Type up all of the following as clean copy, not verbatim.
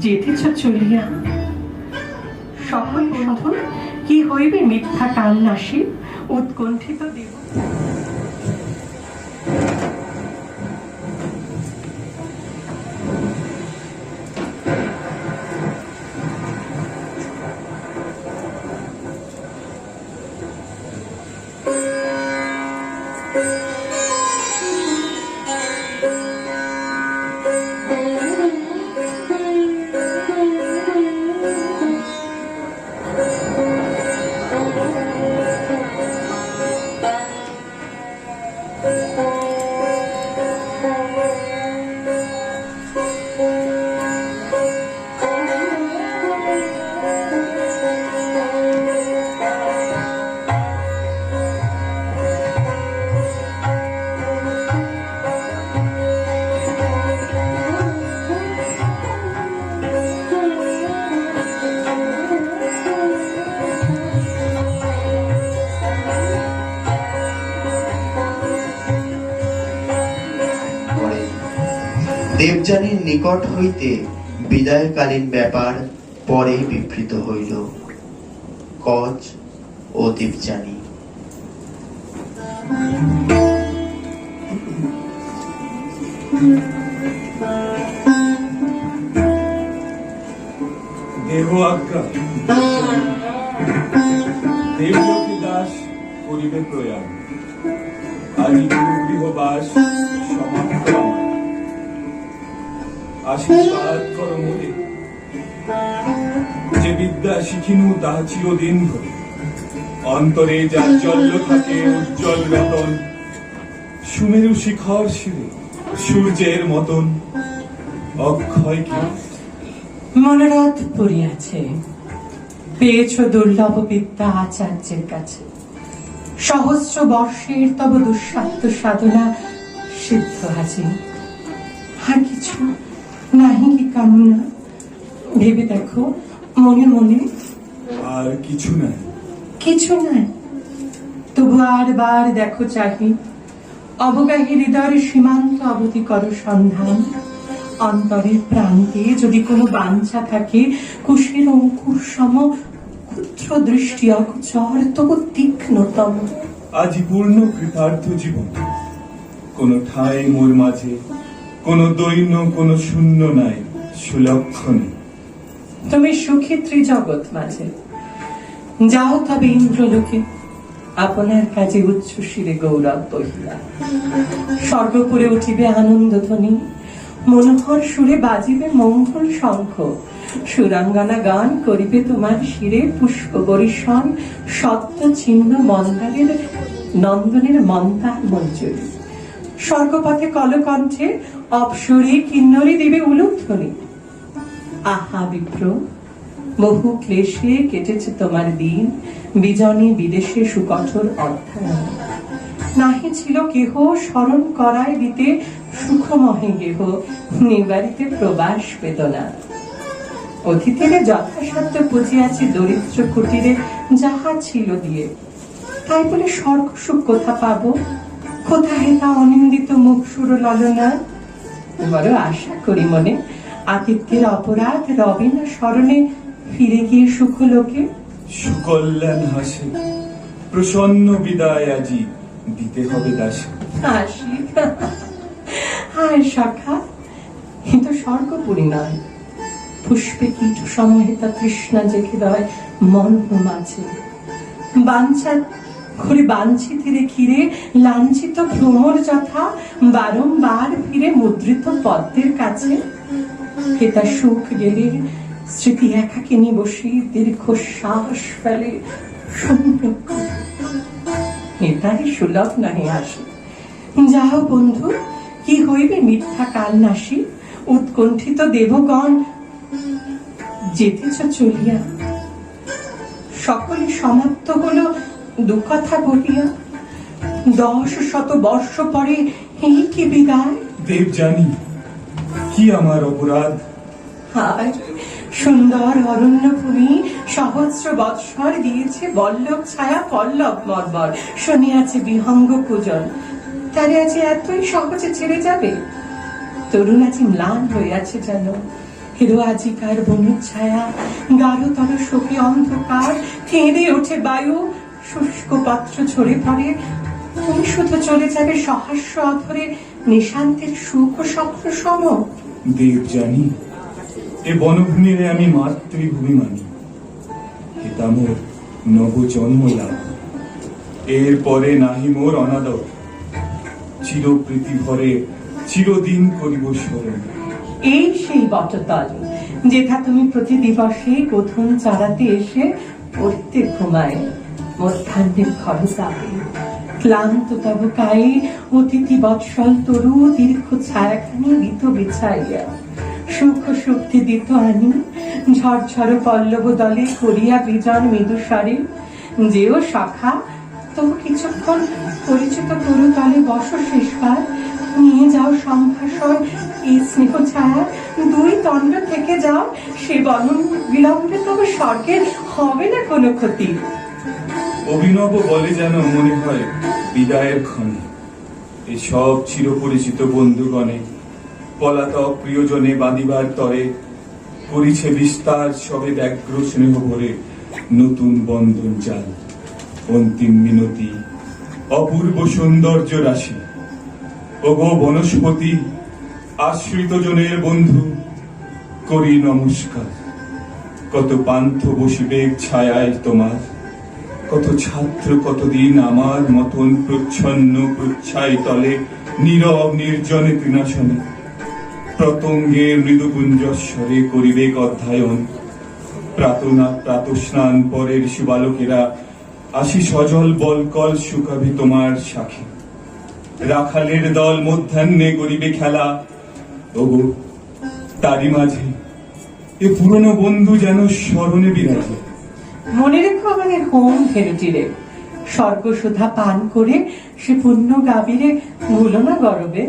যেতেছ চলিয়া সকল বন্ধু কি হইবে মিথ্যা কান্নাসী উৎকণ্ঠিত দেব। দেবযানীর নিকট হইতে বিদায়কালীন ব্যাপার পরে বিবৃত হইল। কচ ও দেবযানী দেহ আজ্ঞা দেবলোকে দাস করিবে প্রয়াণ, আজি গৃহবাস সমাপ্ত আমার। আশীর্বাদ কর মোরে, যে বিদ্যা শিখিনু তাহা চিরদিন ধরে, অন্তরে যাজ্জল্য থাকে উজ্জ্বল রতন, সুমেরু শিখর শিরে সূর্যের মতন অক্ষয় কি মনোরথ পড়িয়াছে, পেয়েছ দুর্লভ বিদ্যা আচার্যের কাছে, সহস্র বর্ষের তব দুঃসাধ্য সাধনা সিদ্ধ আছে। আর কিছু নাহি কি কামনা, ভেবে দেখো মনে মনে। আর কিছু নাই, কিছু নাই, তবু আর বার দেখো চাহি, অবগাহী হৃদয়ের সীমান্ত অবধি করো সন্ধান। অন্তরের প্রান্তে যদি কোনো বাঞ্ছা থাকে, কুশের অঙ্কুর সম ক্ষুদ্র দৃষ্টি অগোচর তবু তীক্ষ্ণতম। আজি পূর্ণ কৃতার্থ জীবন, কোন ঠাঁই মোর মাঝে, কোন দৈন্য কোন শূন্য নাই, সুলক্ষণে। তুমি সুখী ত্রিজগৎ মাঝে, যাও তবে ইন্দ্রলোকে, আপনার কাজে উচ্ছ্বসিরে গৌরব বহিলা। স্বর্গপুরে উঠিবে আনন্দ ধ্বনি, মনোহর সুরে বাজিবে মঙ্গল শঙ্খ, সুরাঙ্গনা গান করিবে তোমার শিরে পুষ্প বরিশন, সত্য চিহ্ন মন্দারের নন্দনের মন্দার মঞ্জুরি। স্বর্গপথে কলকণ্ঠে অপসরে কিন্নরি দিবে উলুধ্বনি। আহা বিপ্র, বহু ক্লেশে কেটেছে তোমার দিন, বিজনে বিদেশে সুকঠোর অধ্যয়ন। নাহি ছিল কেহ স্মরণ করায় দিতে সুখমহে গেহ, নিবারিতে প্রবাস বেদনা। অতিথিরে যথাসাধ্য পুজিয়াছি দরিদ্র কুটিরে যাহা ছিল দিয়ে, তাই বলে স্বর্গ সুখ কোথা পাব, কোথায় তা অনিন্দিত মুখ সুর ললনা। বড় আশা করি মনে, আতিথ্যের অপরাধ রবে না স্মরণে, ফিরে গিয়ে সুখ লোকে। সুকল্যাণ হাসে প্রসন্ন বিদায় আজি দিতে হবে দাসে। হাসি হায় সখা, কিন্তু স্বর্গপুরী নয়, পুষ্পে কীট সমহিতা তৃষ্ণা জেগে রয় মন মাঝে। বাঞ্ছা ঘুরে বাঞ্ছিতে ঘিরে লাঞ্ছিত ভ্রমর যথা, বারংবার ফিরে মুদ্রিত পদ্মের কাছে। হেতা সুখ গেলে স্মৃতি একাকিনী বসে দীর্ঘ শ্বাস ফেলে শূন্য। এটাই সুলভ নাহি আসে, যাও বন্ধু কি হইবে মিথ্যা কালনাসী উৎকণ্ঠিত দেবগণ। যেতেছ চলিয়া সকলে সমাপ্ত হলো দুকথা বলিয়া, 10 বর্ষ পরে এই কি বিদায়। দেবযানী, কি আমার অপরাধ? হায় সুন্দর অরণ্য ভূমি সহস্র বৎসর দিয়েছে বল্লভ ছায়া পল্লব মর্মর, শুনিয়াছে বিহঙ্গ পূজন, তারে আজ এতই সহজে ছেড়ে যাবে? তরুণ আজ ম্লান হইয়াছে যেন, হেরো আজিকার বনের ছায়া, গাঢ়তর শোকে অন্ধকার, কেঁদে ওঠে বায়ু, শুষ্ক পাত্র ঝরে পড়ে। তুমি শুধু চলে যাবে সহাস্য অধরে, নিশান্তের সুখ ও স্বপ্ন সম। দেব জানি, এ বনভূমিরে আমি মাতৃভূমি মানি। হেতা মোর নব জন্ম লাভ, এর পরে নাহি মোর অনাদর। চিরপ্রীতি ভরে চিরদিন করিব স্মরণ। এই সেই বটতল, যেথা তুমি প্রতি দিবসে প্রথম চারাতে এসে পড়তে ঘুমায়। মধ্যাহ্নের খরতাপে ক্লান্ত তব কায়ে অতিথি বৎসল তরু দীর্ঘ ছায়াখানি দিত বিছাইয়া। সুখ শক্তি দিত আনি ঝরঝর পল্লব দলে করিয়া বিজন মৃদুস্বরে। যেও সখা, তবু কিছুক্ষণ পরিচিত তরু তলে বস শেষবার। নিয়ে যাও সম্ভাষণ এই স্নেহ ছায়া, দুই দণ্ড থেকে যাও, সে বলন বিলম্বে তবে স্বর্গের হবে না কোনো ক্ষতি। অভিনব বলে যেন মনে হয় বিদায়ের ক্ষণে, এসব চিরপরিচিত বন্ধুগণে পলাতক প্রিয়জনে বাঁধিবার তরে করিছে বিস্তার সবে ব্যগ্র স্নেহ ভরে নতুন বন্ধন জাল। অন্তিম মিনতি অপূর্ব সৌন্দর্য রাশি। ওগো বনস্পতি, আশ্রিত জনের বন্ধু, করি নমস্কার। কত পান্থ বসিবে ছায়ায় তোমার, কত ছাত্র কতদিন আমার মতন প্রচ্ছন্ন প্রচ্ছাই তলে নীরব নির্জনে তৃণাসনে প্রতঙ্গের মৃদুকুঞ্জস্বরে করিবেক অধ্যয়ন। প্রাতনা প্রাতস্নান পরের শিবালকেরা আসি সজল বলকল শুকাবে তোমার সাক্ষী। রাখালের দল মধ্যাহ্নে করিবে খেলা। ওগো, তারই মাঝে এ পুরনো বন্ধু যেন স্মরণে বিরাজে। মনে রেখো আমাদের হোম ফেরুটিরে, স্বর্গ সুধা পান করে সে পুণ্য গাভীরে ভুলো না গরবে।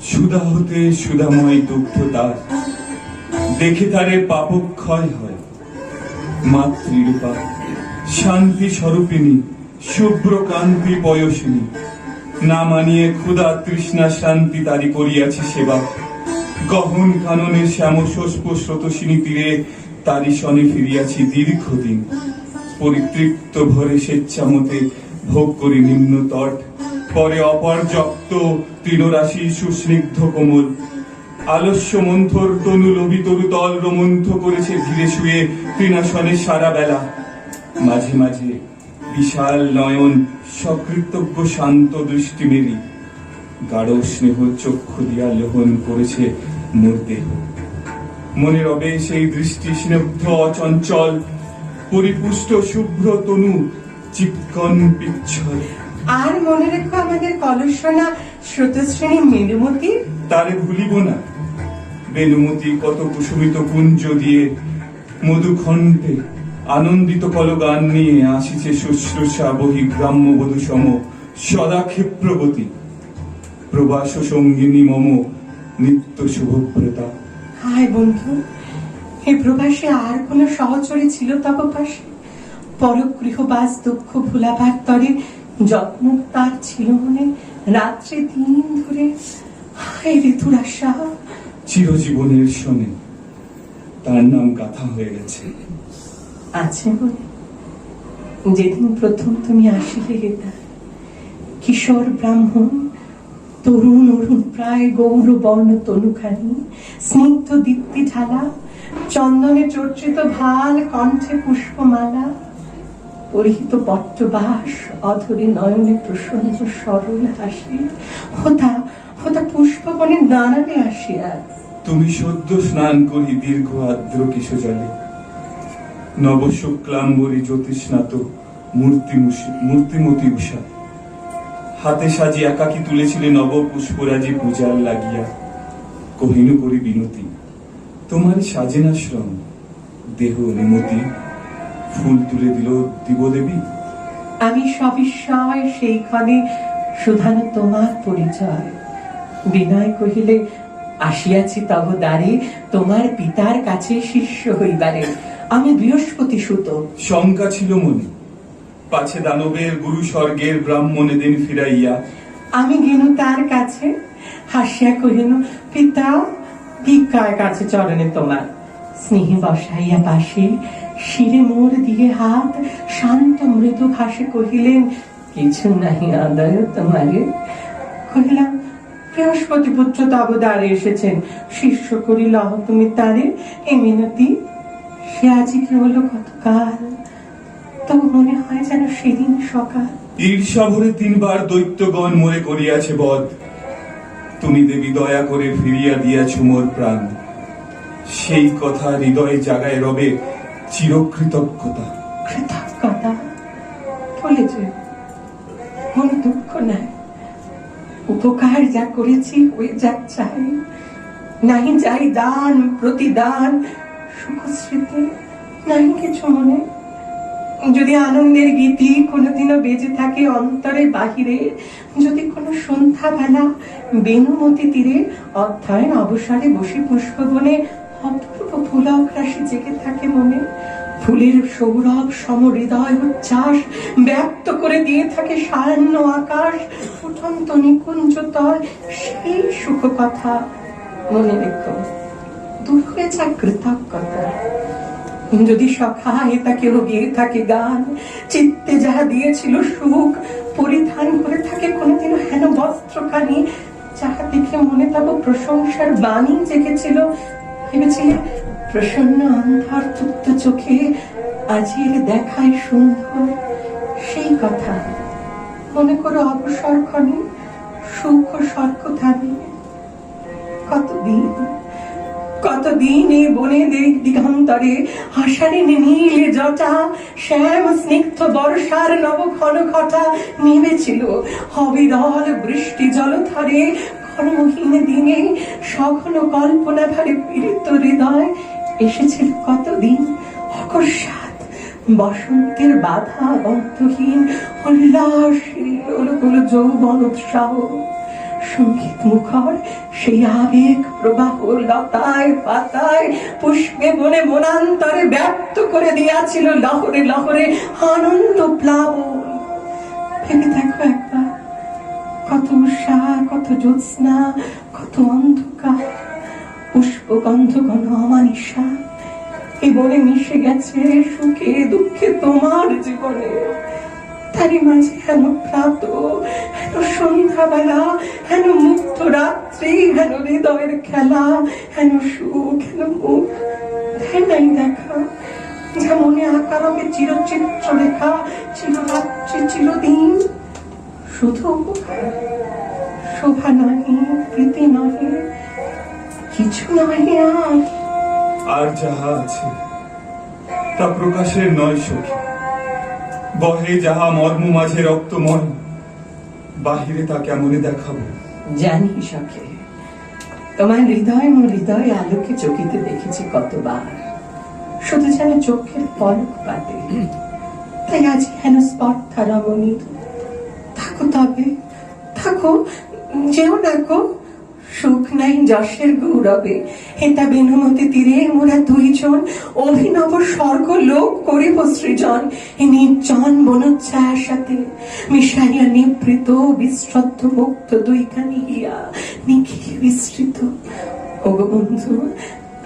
সুধা হতে সুধাময় দুগ্ধ তার, দেখে তারে পাপক্ষয় হয়। মাতৃরূপা শান্তি স্বরূপিণী, শুভ্র কান্তি পয়সিনী, না মানিয়ে ক্ষুধা তৃষ্ণা শান্তি তারি করিয়াছে সেবা। গহন কাননে শ্যাম শস্প স্রোতসিনী তীরে তারি সনে ফিরিয়াছি দীর্ঘদিন। পরিতৃপ্ত ভরে স্বেচ্ছামতে ভোগ করি নিম্ন তট, পরে অপর্যাপ্ত তৃণরাশি সুস্নিগ্ধ কোমল। আলস্য মন্থর তনু লোভী তরুতল রোমন্থ করেছে ধীরে শুয়ে তৃণাসনে সারা বেলা। মাঝে মাঝে বিশাল নয়ন সকৃতজ্ঞ শান্ত দৃষ্টি মেরি গাঢ় স্নেহ চক্ষু দিয়া লোহন করেছে মোর দেহ। মনে রবে সেই দৃষ্টি স্নিগ্ধ অচঞ্চল, পরিপুষ্ট শুভ্র তনু চিক্কন পিচ্ছল। আর মনে রেখো আমাদের কলসনা স্রোতশ্রেণী মেরুমতি, তারে ভুলিব না। বেনুমতি কত কুসুমিত কুঞ্জ দিয়ে মধুখণ্ডে আনন্দিত কলগান নিয়ে আসিছে শুশ্রূষা বহি গ্রাম্য বধূ সম সদা ক্ষিপ্রবতী। প্রবাস সঙ্গিনী মম নিত্য শুভব্রতা। হায় বন্ধু, হে প্রবাসে আর কোন সহচরী ছিল তব পাশে? পরগৃহবাস দুঃখ ভুলাবার তরে যত্ন তার ছিল মনে রাত্রে দিন ধরে। হায় ঋতুর আশা, চিরজীবনের শোনে তার নাম গাথা হয়ে গেছে। আছে বলে যেদিন প্রথম তুমি আসিলে হেতা, কিশোর ব্রাহ্মণ তরুণ অরুণ প্রায় গৌর বর্ণ তনুখানি, স্নিগ্ধ দীপ্তি ঢালা, চন্দনে চর্চিত ভাল, কণ্ঠে পুষ্পমালা, পরিহিত পট্টবাস, অধরে নয়নে প্রসন্ন সরল হাসি, হোতা হোতা পুষ্পবনের দাঁড়ালে আসিয়া। তুমি সদ্য স্নান করি দীর্ঘ আর্দ্র কেশজলে, নব শুক্লাম্বরী জ্যোতিষ্নাত মূর্তিমতী উষা। হাতে সাজি একাকি তুলেছিলে নব পুষ্পরাজি পূজার লাগিয়া। কহিনু করি বিনতি, তোমার সাজেনাশ্রম দেহ নিমতি, ফুল তুলে দিল দিবদেবী। আমি সবিস্ময় সেইখানে শুধানো তোমার পরিচয়। বিনয় কহিলে, আসিয়াছি তব দ্বারে তোমার পিতার কাছে শিষ্য হইবারে। আমি বৃহস্পতি সুত। শঙ্কা ছিল মনে, পাছে দানবের গুরু স্বর্গের ব্রাহ্মণে দিন ফিরাইয়া। আমি গেনু তার কাছে, হাসিয়া কহিনু, পিতা ভিক্ষার কাছে চরণে তোমার। স্নেহে বসাইয়া পাশে শিরে মোর দিয়ে হাত শান্ত মৃদু ভাষে কহিলেন, কিছু নাহি আদায় তোমারে। কহিলাম, বৃহস্পতি পুত্র তব দ্বারে এসেছেন, শিষ্য করিল তুমি তারে এ মিনতি। সে আজি কি হলো কতকাল, তবু মনে হয় যেন সেদিন সকাল। ঈর্ষা ভরে 3 বার দৈত্যগণ মোরে করিয়াছে বধ, তুমি দেবী দয়া করে ফিরিয়া দিয়াছ মোর প্রাণ। সেই কথা হৃদয়ে জাগায় রবে চিরকৃতজ্ঞতা। কৃতজ্ঞতা বলে যে কোন দুঃখ নাই, উপকার যা করেছি হয়ে যাক চাই, নাহি যাই দান প্রতিদান সুখ স্মৃতি, নাহি কিছু মনে। যদি আনন্দের গীতি কোনোদিনও বেজে থাকে অন্তরে বাহিরে, যদি কোনো সন্ধ্যা বেলা বেনুমতি তীরে অধ্যয়ন অবসরে বসে পুষ্পবনে অপূর্ব পুলক রাশি জেগে থাকে মনে, ফুলের সৌরভ সম হৃদয় উচ্ছ্বাস ব্যক্ত করে দিয়ে থাকে সায়ান্ন আকাশ, ফুটন্ত নিকুঞ্জ তল সেই সুখ কথা মনে রেখো, দূর হয়ে যাক কৃতজ্ঞতা। যদি সখায় তাকে গিয়ে থাকে গান, চিত্তে যাহা দিয়েছিল সুখ পরিধান করে থাকে কোনোদিনও হেন বস্ত্রখানি, যাহা দেখে মনে তব প্রশংসার বাণী জেগেছিল, ভেবেছিলে প্রসন্ন অন্ধর তৃপ্ত চোখে আজির দেখায় সুন্দর সেই কথা মনে করো অবসর ক্ষণে সুখ স্বর্গ ধানে। কতদিন এই বনে দিগন্তরে আষাঢ়ে নীল জটা শ্যাম স্নিগ্ধ বর্ষার নব ঘন ঘটা নেমেছিল, অবিরল বৃষ্টি জলধারে কর্মহীন দিনে সঘন কল্পনা ভারে পীড়িত হৃদয় এসেছিল কতদিন অকস্মাৎ বসন্তের বাধা অন্তহীন উল্লাস যৌবন উৎসাহ, সঙ্গীত মুখর সেই আবেগ প্রবাহ লতায় পাতায় পুষ্পে বনে মনান্তরে ব্যক্ত করে দিয়াছিল লহরে লহরে আনন্দ প্লাবন। ভেবে দেখো একবার, কত উষা, কত জ্যোৎস্না, কত অন্ধকার, পুষ্পগন্ধ ঘন অমানিসা এ বনে মিশে গেছে সুখে দুঃখে তোমার জীবনে। তারই মাঝে হেন প্রাত, হেন সন্ধ্যাবেলা, হেন মুক্ত রাত্রি, হেন হৃদয়ের খেলা, হেন সুখ, হেন মুখ নাই দেখা, যা মনে আঁকা রবে চিরচিত্র রেখা, চিররাত্রি চিরদিন শুধু শোভা নহে, প্রীতি নহে, কিছু নহে আর যাহা আছে তা প্রকাশের নয় সখী, বহে যাহা মর্ম মাঝে রক্তময়, বাহিরে তা কেমনে দেখাবো। জানি সখে, তোমার হৃদয় মোর হৃদয় আলোকে চকিতে দেখেছি কতবার, শুধু যেন চোখের পলক পাতে। তাই আজ হেন স্পর্ধা রমণীর, থাকো তবে থাকো, যেও নাকো, সুখ নাই যশের গৌরবে হেতা বেনুমতি তীরে মোরা দুইজন অভিনব স্বর্গ লোক করিব সৃজন। এই নির্জন বনচ্ছায়ার সাথে মিশাইয়া নিবৃত বিশ্রদ্ধ মুক্ত দুইখানি হিয়া নিখিল বিস্তৃত। ওগো বন্ধু,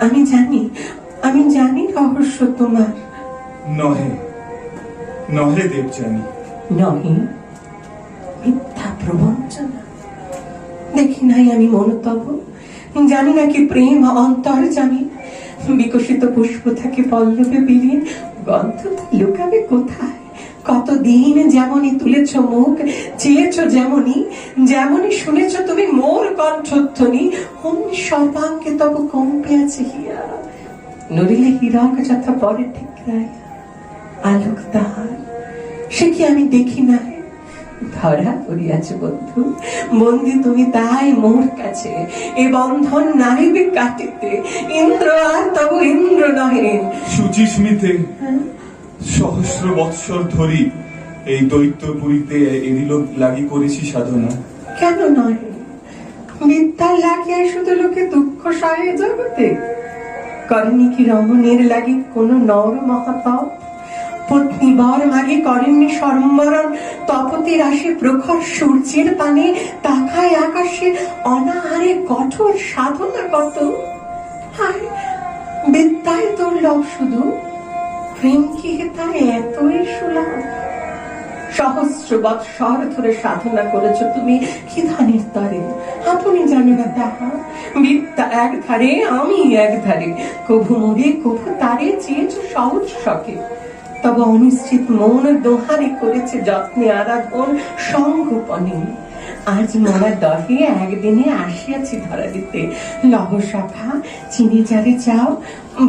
আমি জানি রহস্য তোমার। নহে নহে দেবযানী, নহে মিথ্যা প্রবঞ্চনা। দেখি নাই আমি মনতব, জানি নাকি প্রেম অন্তর জানি, বিকশিত পুষ্প থাকে পল্লবে বিলীন, গন্ধ লুকাবে কোথায়? কতদিন যেমনই তুলেছ মুখ, চেয়েছ যেমনই শুনেছ তুমি মোর কণ্ঠধ্বনি, অমনি সর্বাঙ্গে তব কম্পে আছে হিয়া, নড়িলে হীরক যথা পরে ঠিকরাইয়া আলোক তাহার, সে কি আমি দেখি নাই? ধরা পড়িয়াছে বন্ধু, বন্দি তুমি তাই মোর কাছে, এ বন্ধন নাহিবে কাটিতে, ইন্দ্র আর তব ইন্দ্র নহে। সুচিস্মিতে সহস্র বৎসর ধরি এই দৈত্যপুরীতে এরিল লাগি করেছি সাধনা। কেন নয়? বিদ্যার লাগিয়া শুধু লোকে দুঃখ সহে জগতে, করেনি কি রমণের লাগি কোন নর মহাপাপ? পত্নী বর মাগে করেননি সম্বরণ, তপতি রাশি প্রখর সূর্যের পানে তাকায় আকাশে অনাহারে কঠোর সাধনা কত। বিদ্যায় দুর্লভ শুধু, প্রেম কি তাই এতই সুলভ? সহস্র বৎসর ধরে সাধনা করেছ তুমি কি ধানের তরে, আপনি জানো না তাহা। বিদ্যা এক ধারে, আমি এক ধারে, কভু মোরে কভু তারে চেয়েছ সহজ শখে। তবে অনিশ্চিত মন দোহারে করেছে যত্নে আরাধন সঙ্গোপনে। আজ মোরা দহে একদিনে আসিয়াছি ধরা দিতে, লহ সখা চিনি যারে চাও,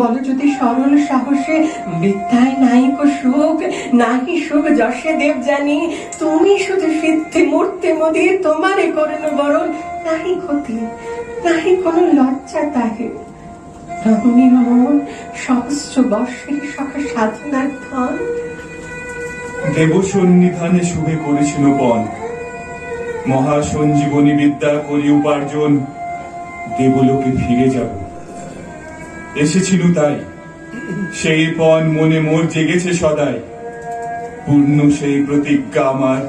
বলো যদি সরল সাহসে। বিদ্যায় নাইক সুখ, নাহি সুখ যশে দেব জানি, তুমি শুধু সিদ্ধি মূর্তি মোদী, তোমারে করেন বরণ, নাহি ক্ষতি নাহি কোনো লজ্জা তাহে। রমণীর মন সহস্র বর্ষের সখা সাধনার ধন। দেব সন্নিধানে শুভে করেছিল বন, মহাসঞ্জীবনী বিদ্যা করি উপার্জন, দেবলোকে ফিরে যাব। এসেছিল তাই, সেই পণ মনে মোর জেগেছে সদাই। পূর্ণ সেই প্রতিজ্ঞা আমার,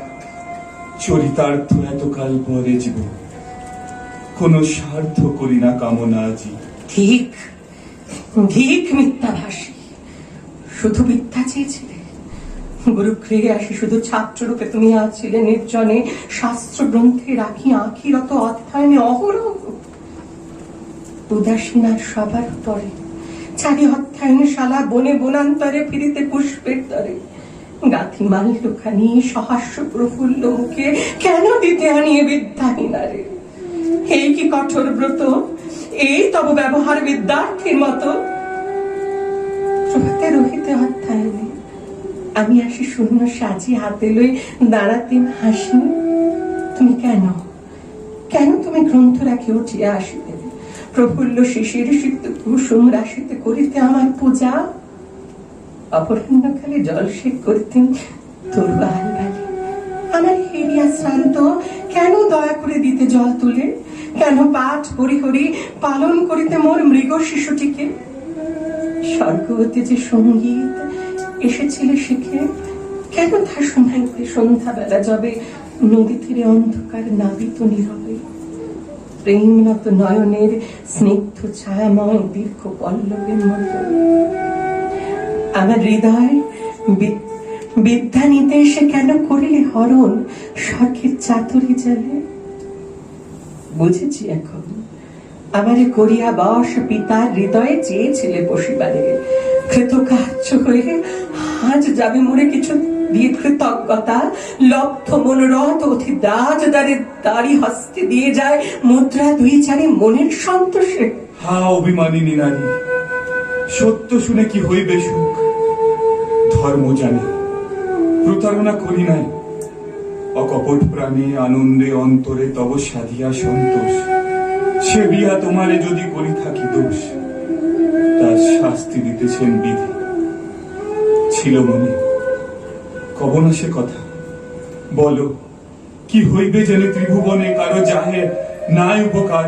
চরিতার্থ এতকাল পরে জীব, কোন স্বার্থ করি না কামনা আজি। ঠিক ঠিক মিথ্যাভাষী, শুধু মিথ্যা চেয়েছিলে। গুরুগৃহে আসি শুধু ছাত্ররূপে তুমি আছিলে নির্জনে, শাস্ত্র গ্রন্থে রাখি আঁখিরত অধ্যয়নে অহরহ। উদাসীনার সবার পরে চারি অধ্যয়নশালা বনে বনান্তরে ফিরিতে পুষ্পের তরে। গাথি মাল্যখানি সহাস্য প্রফুল্ল মুখে, কেন দিতে আনিয়ে বিদ্যাহীনারে? এই কি কঠোর ব্রত, এই তব ব্যবহার বিদ্যার্থীর মতো? প্রভাতে রহিতে অধ্যয়নে আমি আসি শূন্য সাজি হাতে লই দাঁড়াতে হাসি। তুমি কেন কেন তুমি গ্রন্থ রাখি উঠিয়া আসিতে, প্রফুল্ল শিশির সিক্ত কুসুম রাশিতে করিতে আমার পূজা। অপরাহ্নকালে জলসেক করিতেন তরুয়া আলগালে, আমার হেরিয়া শ্রান্ত, কেন দয়া করে দিতে জল তুলে? কেন পাঠ পরিহরি পালন করিতে মোর মৃগ শিশুটিকে? স্বর্গ হতে যে সঙ্গীত এসেছিল শিখে, কেন তা শোনাইতে সন্ধ্যা বেলা যাবে নদী তীরে অন্ধকার নাবিত নীরবে? প্রেমনত নয়নের স্নিগ্ধ ছায়াময় দীর্ঘ পল্লবের মতো আমার হৃদয় বিদ্যা নিতে এসে কেন করিলে হরণ স্বর্গের চাতুরি জালে? বুঝেছি এখন, আমারে করিয়া বশ পিতার হৃদয়ে চেয়েছিলে বসিবারে। কৃতকার্য হয়ে আজ যাবে মোরে কিছু দিয়ে কৃতজ্ঞতা, লব্ধ মনোরথ অতি দাজদারে দাড়ি হস্তে দিয়ে যায় মুদ্রা দুই চারি মনের সন্তোষে। হা অভিমানিনী নারী, সত্য শুনে কি হইবে সুখ? ধর্ম জানি প্রতারণা করি নাই, অকপট প্রাণে আনন্দে অন্তরে তব সাধিয়া সন্তোষ। সে বিয়া তোমারে যদি করি থাকি দোষ, তার শাস্তি দিতেছেন বিধি। ছিল মনে কব না সে কথা, বলো কি হইবে জেনে ত্রিভুবনে কারো যাহে নাই উপকার?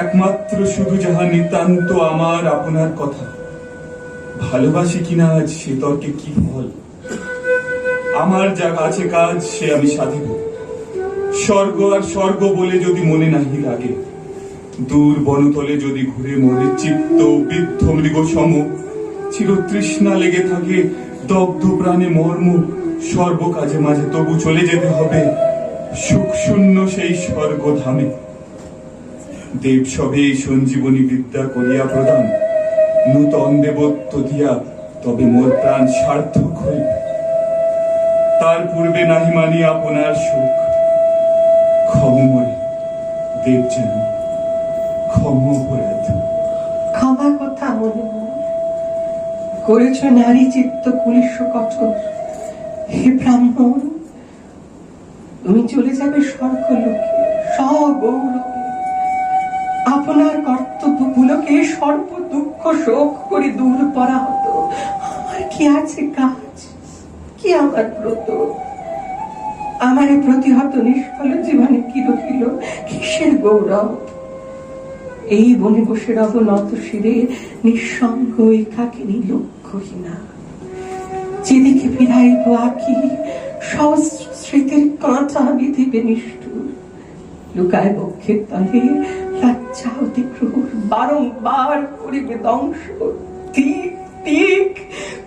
একমাত্র শুধু যাহা নিতান্ত আমার আপনার কথা। ভালোবাসি কিনা আজ সে তর্কে কি ফল? আমার যা আছে কাজ সে আমি সাধিব। স্বর্গ আর স্বর্গ বলে যদি মনে নাহি লাগে, দূর বনতলে যদি ঘুরে মরে চিত্ত বৃদ্ধ মৃগ সম, চির তৃষ্ণা লেগে থাকে দগ্ধ প্রাণে মর্ম, সর্বকাজে মাঝে তবু চলে যেতে হবে সুখ শূন্য সেই স্বর্গধামে। দেব সবে এই সঞ্জীবনী বিদ্যা করিয়া প্রদান, নূতন দেবত্ব দিয়া তবে মোর প্রাণ সার্থক হইবে। তার পূর্বে নাহি মানি আপনার সুখ। ক্ষম মরে দেব যেন, ক্ষম অপরাধ। ক্ষমা কথা মনে করেছ নারী চিত্ত কুলিশ কঠোর। হে ব্রাহ্মণ, তুমি চলে যাবে স্বর্গলোকে সগৌরবে। আপনার কর্তব্য গুলোকে সর্ব দুঃখ শোক করে দূর করা হতো। আমার কি আছে কাজ, কি আমার ব্রত? আমার প্রতিহত নিষ্ফল জীবনে কি রহিল, কিসের গৌরব? এই বনে বসে রব নত শিরে নিঃসঙ্গ একাকিনী লক্ষ্যহীনা। যেদিকে ফিরাইব আঁকি সহস্র স্মৃতির কাঁটা বিধিবে নিষ্ঠুর। লুকায় বক্ষের তলে লজ্জা অতি ক্রূর বারংবার করিবে ধ্বংস। ঠিক ঠিক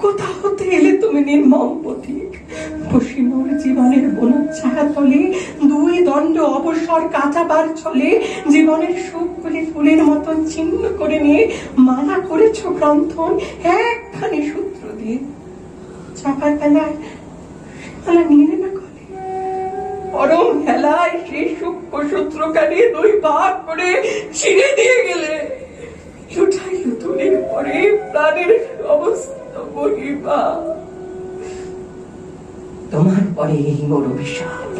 কোথা হতে এলে তুমি নির্মম পথিক? পশ্চিমর জীবনের বনচ্ছায়া তলে দুই দণ্ড অবসর কাটাবার ছলে জীবনের সুখগুলি ফুলের মতন ছিন্ন করে নিয়ে মালা করেছ গ্রন্থন একখানি সূত্র দিয়ে। চাপার বেলায় মালা নিয়ে না গলে পরম হেলায় সেই সূক্ষ্ম সূত্রকারী দুই ভাগ করে ছিঁড়ে দিয়ে গেলে উঠাইল তুলির পরে প্রাণের সমস্ত মহিমা। তোমার পরে এই মোর অভিশাপ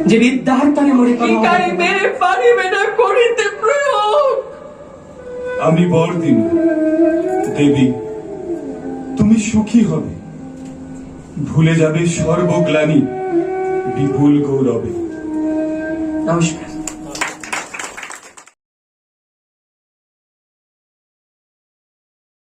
যে বিদ্যার তলে মরে শিকারি মেরে পারিবে না করিতে প্রয়োগ। আমি বর দিন দেবী, তুমি সুখী হবে, ভুলে যাবে সর্বগ্লানি বিপুল গৌরবে। নমস্কার।